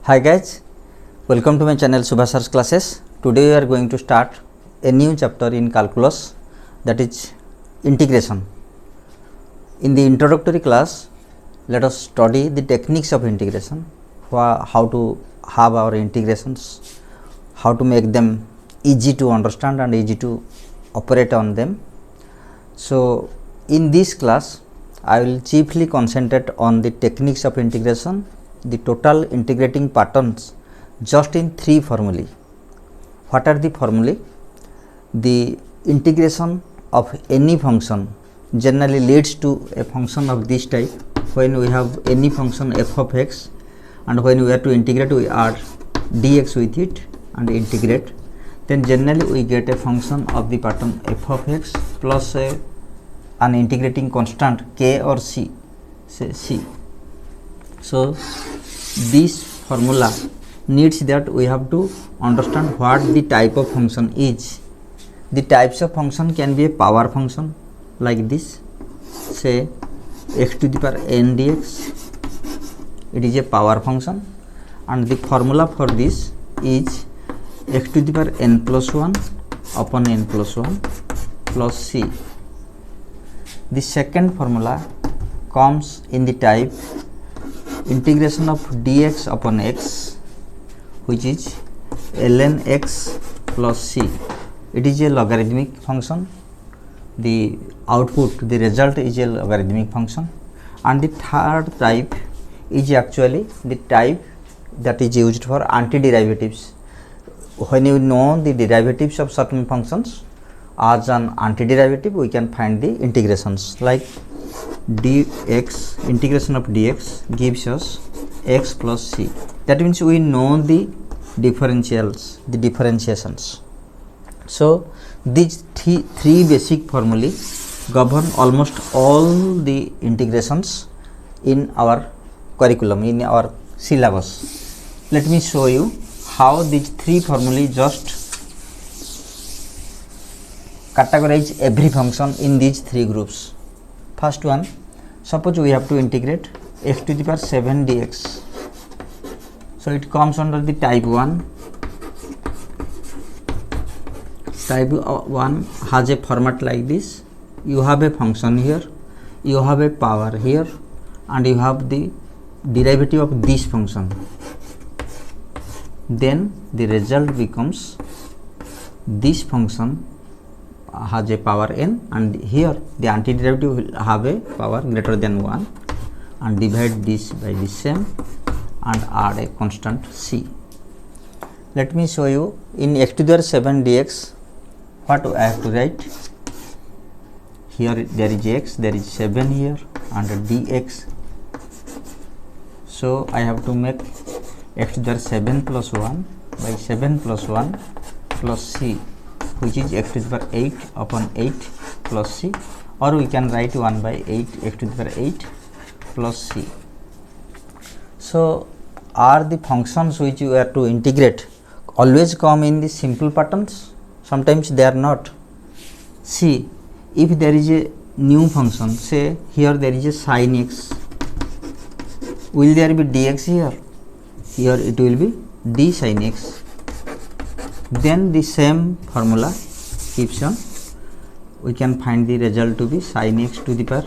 Hi guys, welcome to my channel Subhasar's classes. Today we are going to start a new chapter in calculus, that is integration. In the introductory class, let us study the techniques of integration, how to have our integrations, how to make them easy to understand and easy to operate on them. So in this class I will chiefly concentrate on the techniques of integration, the total integrating patterns just in 3 formulae. What are the formulae? The integration of any function generally leads to a function of this type. When we have any function f of x and when we have to integrate, we add dx with it and integrate, then generally we get a function of the pattern f of x plus an integrating constant k or c, say c. So this formula needs that we have to understand what the type of function is. The types of function can be a power function like this, say x to the power n dx, it is a power function, and the formula for this is x to the power n plus 1 upon n plus 1 plus c. The second formula comes in the type integration of dx upon x, which is ln x plus c. It is a logarithmic function. The output, the result is a logarithmic function. And the third type is actually the type that is used for antiderivatives. When you know the derivatives of certain functions, as an antiderivative we can find the integrations, like dx, integration of dx gives us x plus c. That means we know the differentials, the differentiations. So these three basic formulae govern almost all the integrations in our curriculum, in our syllabus. Let me show you how these three formulae just categorize every function in these three groups. First one, suppose we have to integrate x to the power 7 dx. So it comes under the type 1. Type 1 has a format like this. You have a function here, you have a power here, and you have the derivative of this function. Then the result becomes this function has a power n, and here the antiderivative will have a power greater than 1, and divide this by the same and add a constant c. Let me show you in x to the power 7 dx what I have to write. Here there is x, there is 7 here, and dx. So I have to make x to the power 7 plus 1 by 7 plus 1 plus c, which is x to the power 8 upon 8 plus c, or we can write 1 by 8 x to the power 8 plus c. So are the functions which you have to integrate always come in the simple patterns? Sometimes they are not. See, if there is a new function, say here there is a sin x, will there be dx here? Here it will be d sin x. Then the same formula keeps on. We can find the result to be sin x to the power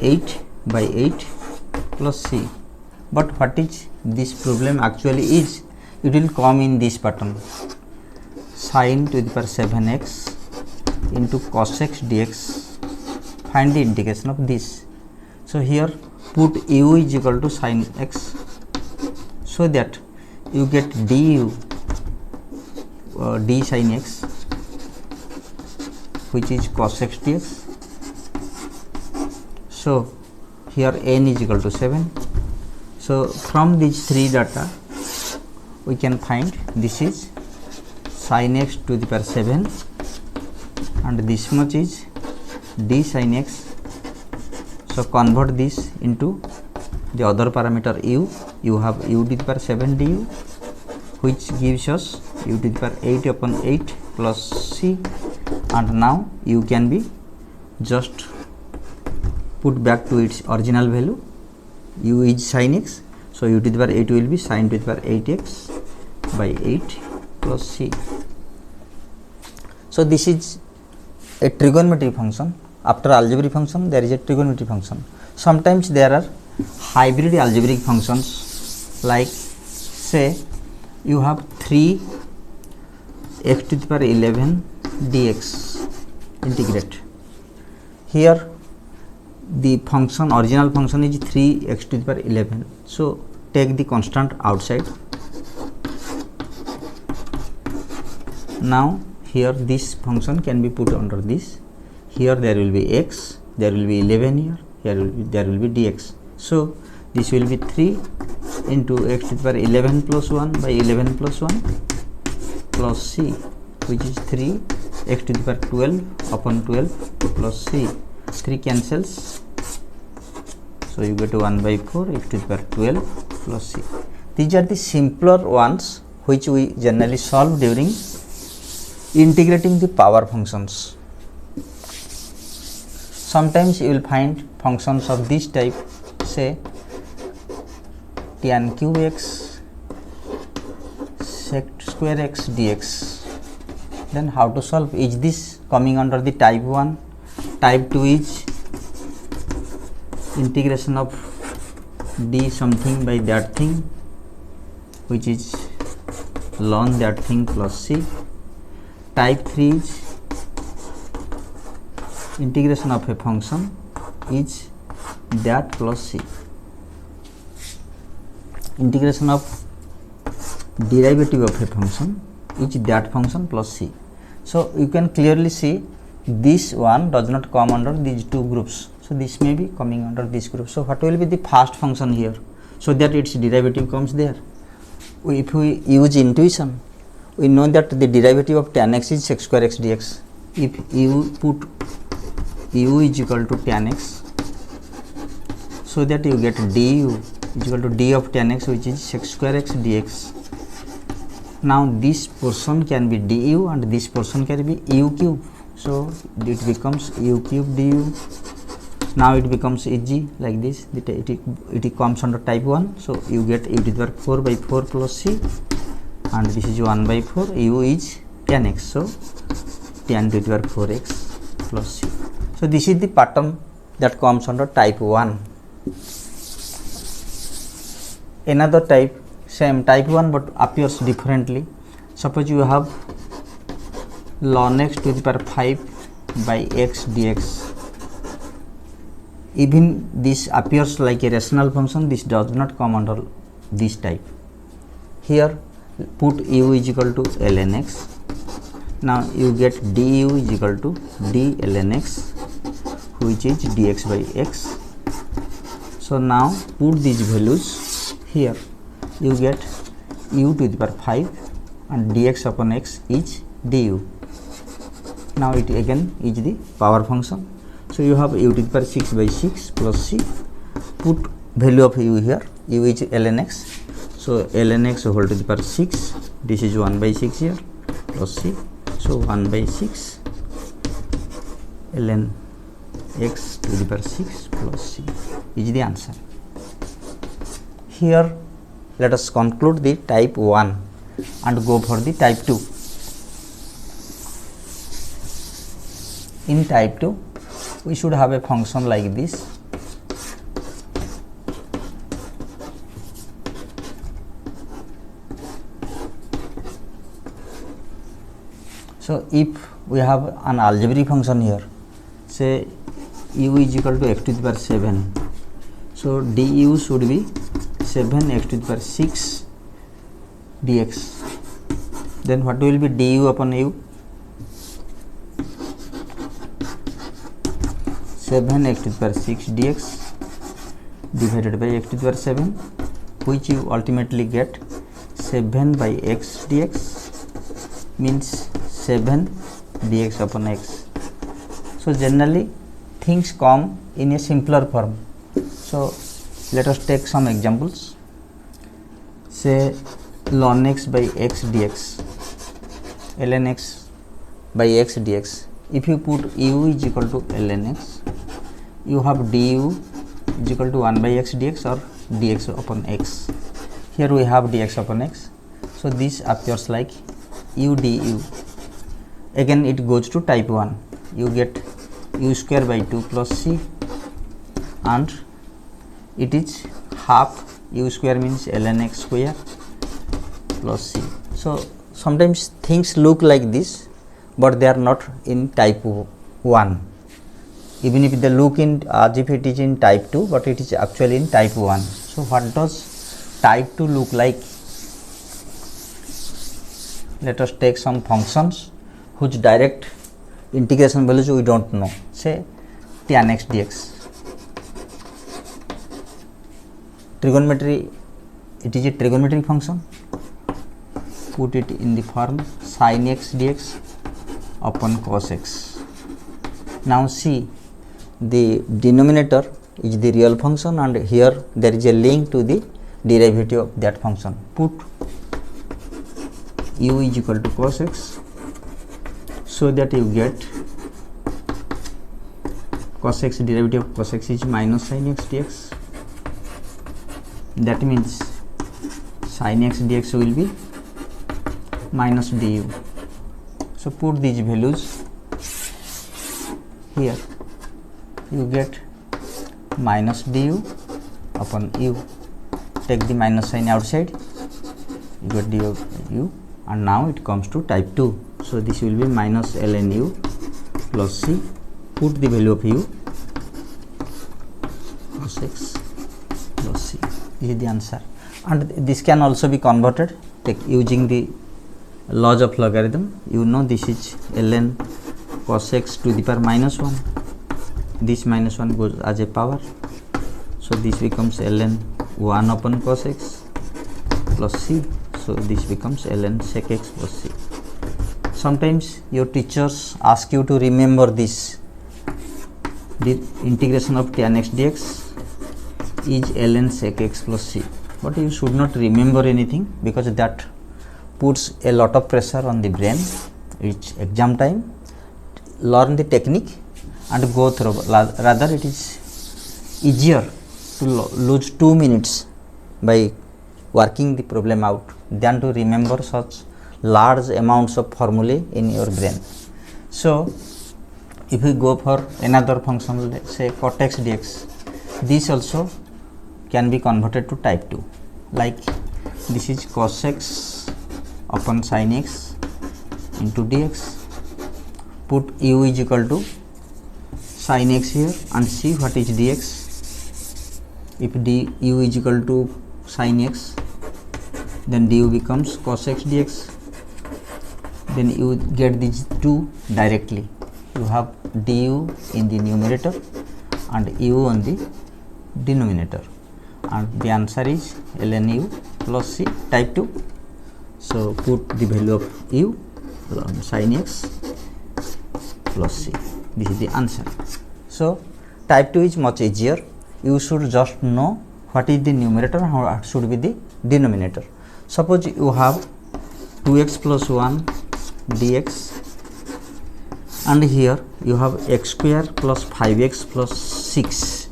8 by 8 plus c. But what is this problem actually is? It will come in this pattern: sin to the power 7x into cos x dx. Find the integration of this. So here put u is equal to sin x, so that you get du d sin x, which is cos x dx. So here n is equal to 7. So from these three data we can find this is sin x to the power 7, and this much is d sin x. So convert this into the other parameter u. You have u to the power 7 du, which gives us u to the power 8 upon 8 plus c, and now u can be just put back to its original value. U is sin x, so So u to the power 8 will be sin to the power 8x by 8 plus c. So this is a trigonometric function. After algebraic function there is a trigonometric function. Sometimes there are hybrid algebraic functions, like say you have 3 x to the power 11 dx integrate. Here the function, original function is 3 x to the power 11. So take the constant outside. Now here this function can be put under this. Here there will be x, there will be 11 here, there will be dx. So this will be 3 into x to the power 11 plus 1 by 11 plus 1 plus c, which is 3 x to the power 12 upon 12 plus c. 3 cancels, so you get 1 by 4 x to the power 12 plus c. These are the simpler ones which we generally solve during integrating the power functions. Sometimes you will find functions of this type, say tan cube x sec square x dx. Then how to solve? Is this coming under the type 1? Type 2 is integration of d something by that thing, which is ln that thing plus c. Type 3 is integration of a function is that plus c. Integration of derivative of a function is that function plus c. So you can clearly see this one does not come under these two groups. So this may be coming under this group. So what will be the first function here, so that its derivative comes there? If we use intuition, we know that the derivative of tan x is sec square x dx. If you put u is equal to tan x, so that you get du is equal to d of tan x, which is sec square x dx. Now this portion can be du and this portion can be u cube, so it becomes u cube du. Now it becomes easy like this. It comes under type 1, so you get u to the power 4 by 4 plus c, and this is 1 by 4. U is tan x, so tan to the power 4x plus c. So this is the pattern that comes under type 1. Another type, same type 1 but appears differently. Suppose you have ln x to the power 5 by x dx. Even this appears like a rational function, this does not come under this type. Here put u is equal to ln x. Now you get du is equal to d ln x, which is dx by x. So now put these values here. You get u to the power 5 and dx upon x is du. Now it again is the power function. So you have u to the power 6 by 6 plus c. Put value of u here. U is ln x. So ln x whole to the power 6. This is 1 by 6 here plus c. So 1 by 6 ln x to the power 6 plus c is the answer. Here let us conclude the type 1 and go for the type 2. In type 2 we should have a function like this. So if we have an algebraic function here, say u is equal to x to the power 7, so du should be 7 x to the power 6 dx. Then what will be du upon u? 7 x to the power 6 dx divided by x to the power 7, which you ultimately get 7 by x dx, means 7 dx upon x. So generally things come in a simpler form. So let us take some examples. Say ln x by x dx, ln x by x dx. If you put u is equal to ln x, you have du is equal to 1 by x dx or dx upon x. Here we have dx upon x. So this appears like u du. Again it goes to type 1. You get u square by 2 plus c, and it is half u square means ln x square plus c. So sometimes things look like this, but they are not in type 1. Even if they look in as if it is in type 2, but it is actually in type 1. So what does type 2 look like? Let us take some functions whose direct integration values we don't know. Say tan x dx. Trigonometry, it is a trigonometric function. Put it in the form sin x dx upon cos x. Now see, the denominator is the real function, and here there is a link to the derivative of that function. Put u is equal to cos x, so that you get cos x, derivative of cos x is minus sin x dx. That means sin x dx will be minus du. So put these values here. You get minus du upon u. Take the minus sign outside, you get du u, and now it comes to type 2. So this will be minus ln u plus c. Put the value of u cos x plus c. This is the answer, and this can also be converted using the laws of logarithm. You know this is ln cos x to the power minus 1. This minus 1 goes as a power, so this becomes ln 1 upon cos x plus c. So this becomes ln sec x plus c. Sometimes your teachers ask you to remember this. The integration of tan x dx is ln sec x plus c, but you should not remember anything, because that puts a lot of pressure on the brain. It's exam time. Learn the technique and go through. Rather, it is easier to lose 2 minutes by working the problem out than to remember such large amounts of formulae in your brain. So if we go for another function, let's say cot x dx, this also can be converted to type 2. Like this is cos x upon sin x into dx. Put u is equal to sin x here and see what is dx. If du is equal to sin x, then du becomes cos x dx. Then you get these two directly. You have du in the numerator and u on the denominator, and the answer is ln u plus c, type 2. So put the value of u sin x plus c. This is the answer. So type 2 is much easier. You should just know what is the numerator and what should be the denominator. Suppose you have 2x plus 1 dx, and here you have x square plus 5x plus 6.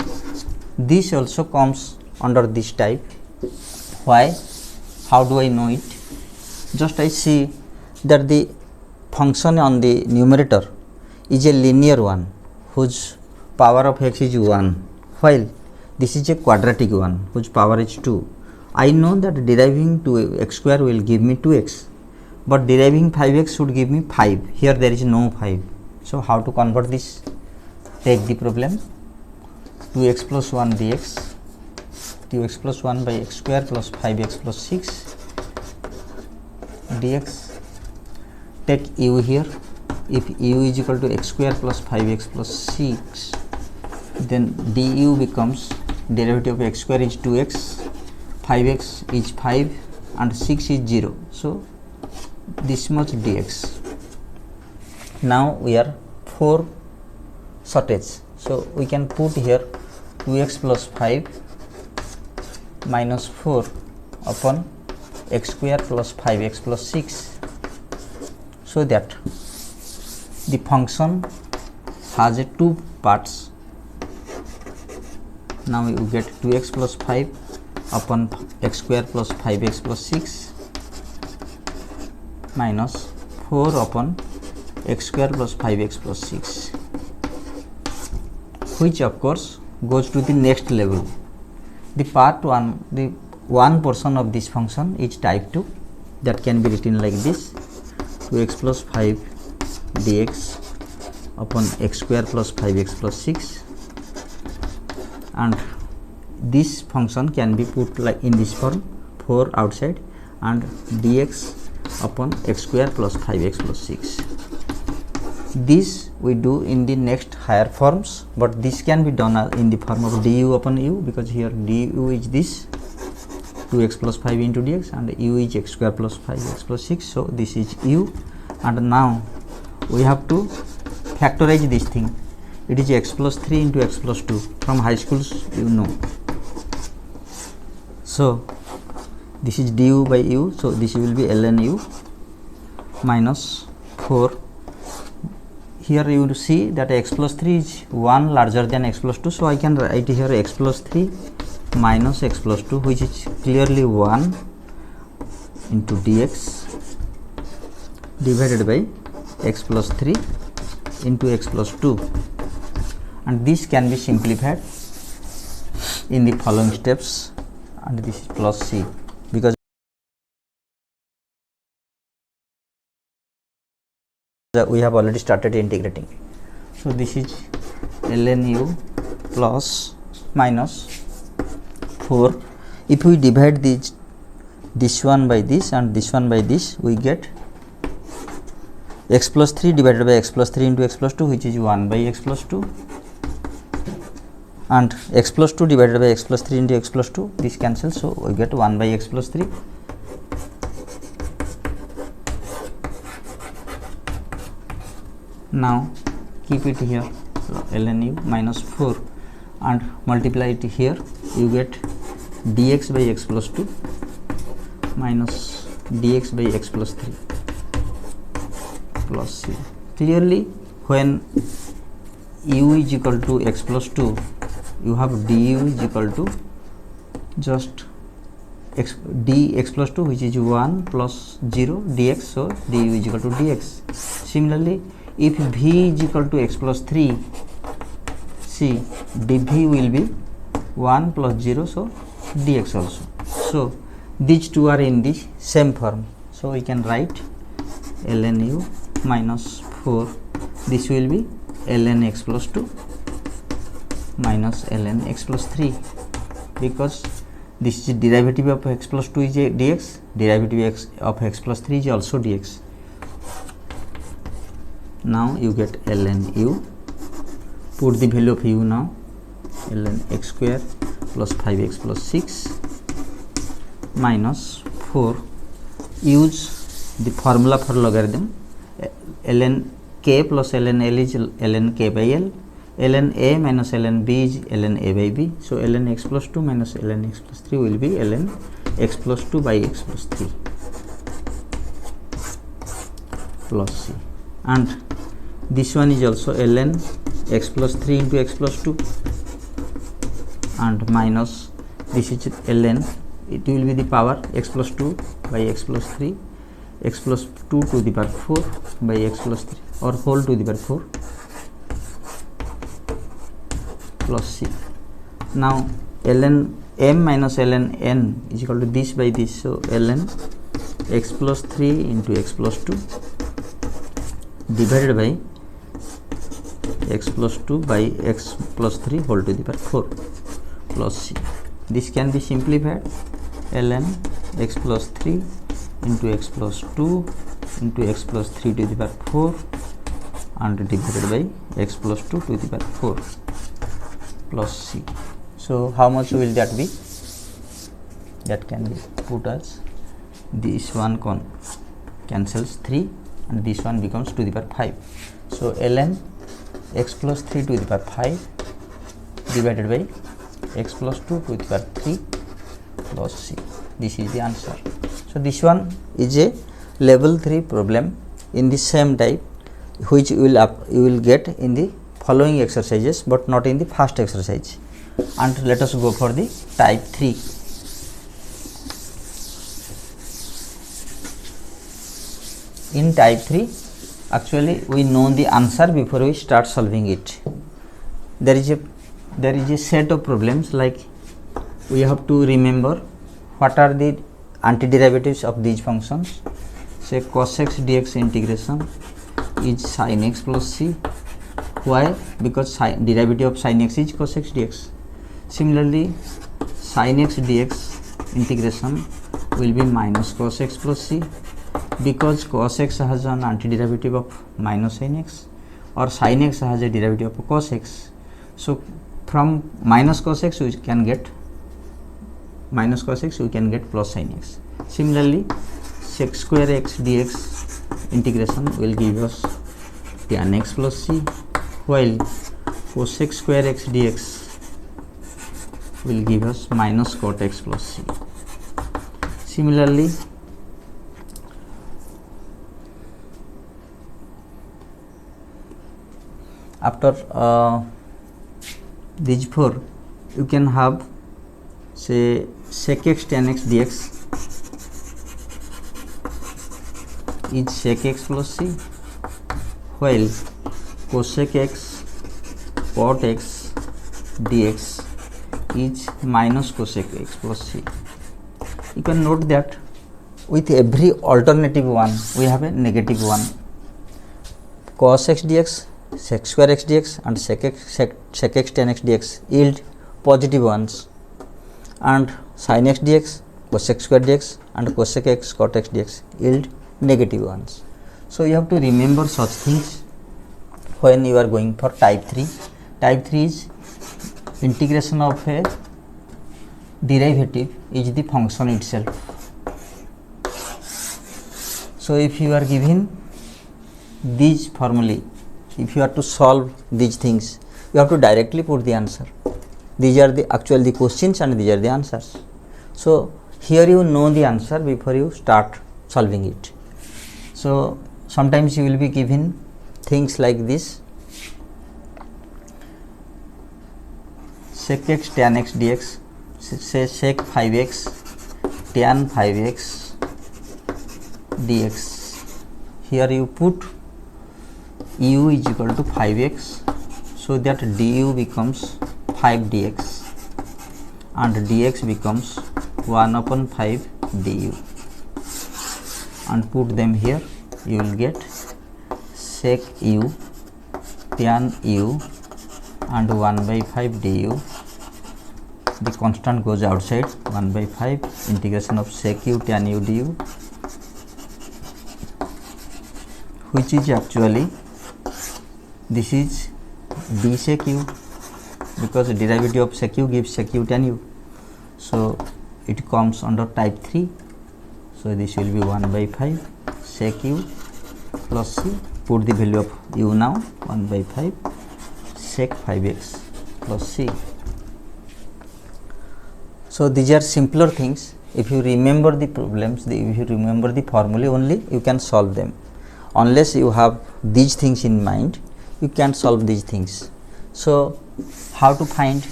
This also comes under this type. Why? How do I know it? Just I see that the function on the numerator is a linear one whose power of x is 1, while this is a quadratic one whose power is 2. I know that deriving 2x square will give me 2x, but deriving 5x should give me 5. Here there is no 5. So how to convert this? Take the problem. 2x plus 1 dx, 2x plus 1 by x square plus 5x plus 6 dx. Take u here. If u is equal to x square plus 5x plus 6, then du becomes derivative of x square is 2x, 5x is 5, and 6 is 0. So this much dx. Now we are 4 shortage. So we can put here 2x plus 5 minus 4 upon x square plus 5x plus 6, so that the function has two parts. Now you get 2x plus 5 upon x square plus 5x plus 6 minus 4 upon x square plus 5x plus 6, which of course goes to the next level. The part 1, the one portion of this function is type 2, that can be written like this: 2x plus 5 dx upon x square plus 5x plus 6, and this function can be put like in this form, 4 outside and dx upon x square plus 5x plus 6. This we do in the next higher forms, but this can be done in the form of du upon u, because here du is this 2x plus 5 into dx and u is x square plus 5x plus 6, so this is u. And now we have to factorize this thing. It is x plus 3 into x plus 2, from high schools you know. So this is du by u, so this will be ln u minus 4. Here you will see that x plus 3 is 1 larger than x plus 2, so I can write here x plus 3 minus x plus 2, which is clearly 1 into dx divided by x plus 3 into x plus 2, and this can be simplified in the following steps, and this is plus c, because we have already started integrating. So this is ln u plus minus 4. If we divide this one by this and this one by this, we get x plus 3 divided by x plus 3 into x plus 2, which is 1 by x plus 2, and x plus 2 divided by x plus 3 into x plus 2, this cancels, so we get 1 by x plus 3. Now keep it here, ln u minus 4, and multiply it here, you get dx by x plus 2 minus dx by x plus 3 plus c. Clearly when u is equal to x plus 2, you have du is equal to just dx plus 2, which is 1 plus 0 dx, so du is equal to dx. Similarly, if v is equal to x plus 3, see dv will be 1 plus 0, so dx also. So these two are in the same form, so we can write ln u minus 4, this will be ln x plus 2 minus ln x plus 3, because this is derivative of x plus 2 is a dx, derivative of x plus 3 is also dx. Now you get ln u, put the value of u now, ln x square plus 5x plus 6 minus 4. Use the formula for logarithm, ln k plus ln l is ln k by l, ln a minus ln b is ln a by b, so ln x plus 2 minus ln x plus 3 will be ln x plus 2 by x plus 3 plus c, and this one is also ln x plus 3 into x plus 2, and minus this is ln, it will be the power x plus 2 by x plus 3, x plus 2 to the power 4 by x plus 3, or whole to the power 4 plus c. Now ln m minus ln n is equal to this by this, so ln x plus 3 into x plus 2 divided by x plus 2 by x plus 3 whole to the power 4 plus c. This can be simplified, ln x plus 3 into x plus 2 into x plus 3 to the power 4 and divided by x plus 2 to the power 4 plus c. So how much will that be? That can be put as this one cancels 3 and this one becomes to the power 5. So ln x plus 3 to the power 5 divided by x plus 2 to the power 3 plus c. This is the answer. So this one is a level 3 problem in the same type, which you will get in the following exercises, but not in the first exercise. And let us go for the type 3. in type 3 actually we know the answer before we start solving it. There is a set of problems, like we have to remember what are the antiderivatives of these functions. Say cos x dx integration is sin x plus c. Why? Because derivative of sin x is cos x dx. Similarly, sin x dx integration will be minus cos x plus c, because cos x has an antiderivative of minus sin x, or sin x has a derivative of cos x. So from minus cos x we can get plus sin x. Similarly, sec square x dx integration will give us tan x plus c, while cosec square x dx will give us minus cot x plus c. Similarly, after these four, you can have say sec x tan x dx is sec x plus c, while cosec x cot x dx is minus cosec x plus c. You can note that with every alternative one we have a negative one. Cos x dx, sec square x dx and sec x tan x dx yield positive ones, and sin x dx, cosec square dx and cosec x cot x dx yield negative ones. So you have to remember such things when you are going for type 3. Type 3 is integration of a derivative is the function itself. So if you are given these formulae, if you are to solve these things, you have to directly put the answer. These are the actual the questions and these are the answers. So here you know the answer before you start solving it. So sometimes you will be given things like this: sec x tan x dx, say sec 5x tan 5x dx. Here you put u is equal to 5x, so that du becomes 5 dx and dx becomes 1 upon 5 du, and put them here. You will get sec u tan u and 1 by 5 du. The constant goes outside. 1 by 5 integration of sec u tan u du, which is actually this is d sec u, because derivative of sec u gives sec u tan u. So it comes under type 3. So this will be 1 by 5 sec u plus c. Put the value of u now. 1 by 5 sec 5x plus c. So these are simpler things. If you remember the problems, if you remember the formulae only, you can solve them. Unless you have these things in mind, you can't solve these things. So how to find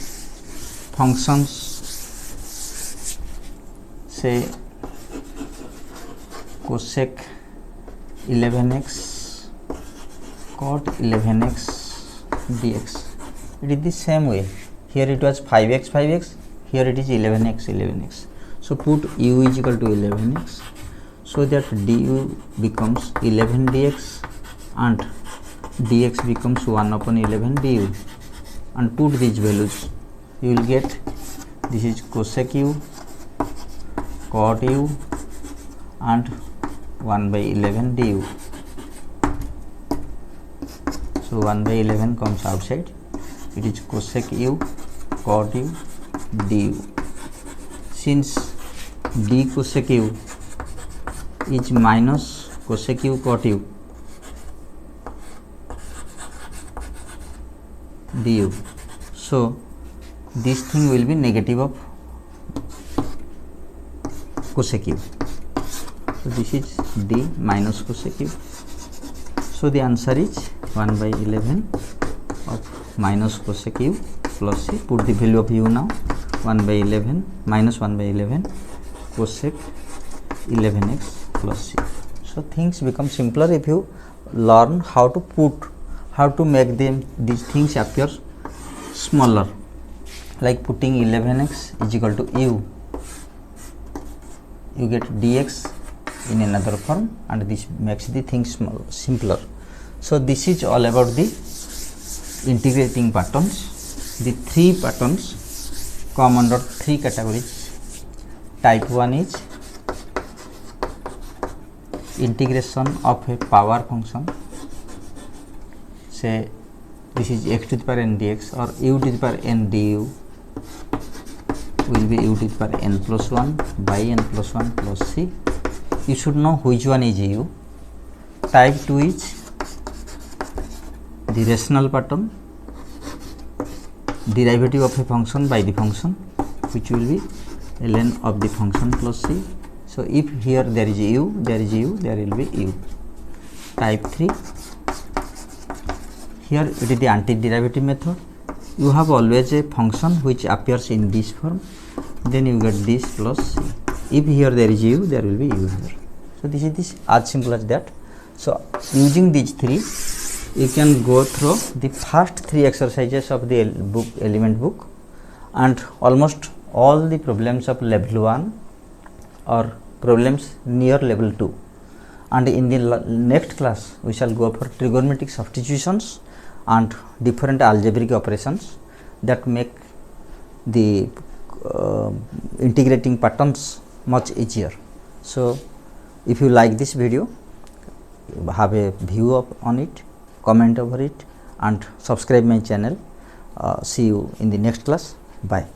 functions? Say cosec 11x cot 11x dx. It is the same way. Here it was 5x, here it is 11x. So put u is equal to 11x, so that du becomes 11 dx and dx becomes 1 upon 11 du, and put these values. You will get this is cosec u cot u and 1 by 11 du. So 1 by 11 comes outside. It is cosec u cot u du. Since d cosec u is minus cosec u cot u du, so this thing will be negative of cosec u. So this is d minus cosec u. So the answer is 1 by 11 of minus cosec u plus c. Put the value of u now. 1 by 11 minus 1 by 11 cosec 11x plus c. So things become simpler if you learn how to make them these things appear smaller, like putting 11x is equal to u, you get dx in another form, and this makes the things simpler. So this is all about the integrating patterns. The three patterns come under three categories. Type 1 is integration of a power function, say this is x to the power n dx, or u to the power n du will be u to the power n plus 1 by n plus 1 plus c. You should know which one is u. Type 2 is the rational pattern, derivative of a function by the function, which will be ln of the function plus c. So if here there is u, there will be u. Type 3, here it is the antiderivative method. You have always a function which appears in this form, then you get this plus c. If here there is u, there will be u here. So this is this, as simple as that. So using these three, you can go through the first three exercises of the element book, and almost all the problems of level 1 or problems near level 2. And in the next class we shall go for trigonometric substitutions and different algebraic operations that make the integrating patterns much easier. So if you like this video, have a view on it, comment over it, and subscribe my channel. See you in the next class. Bye.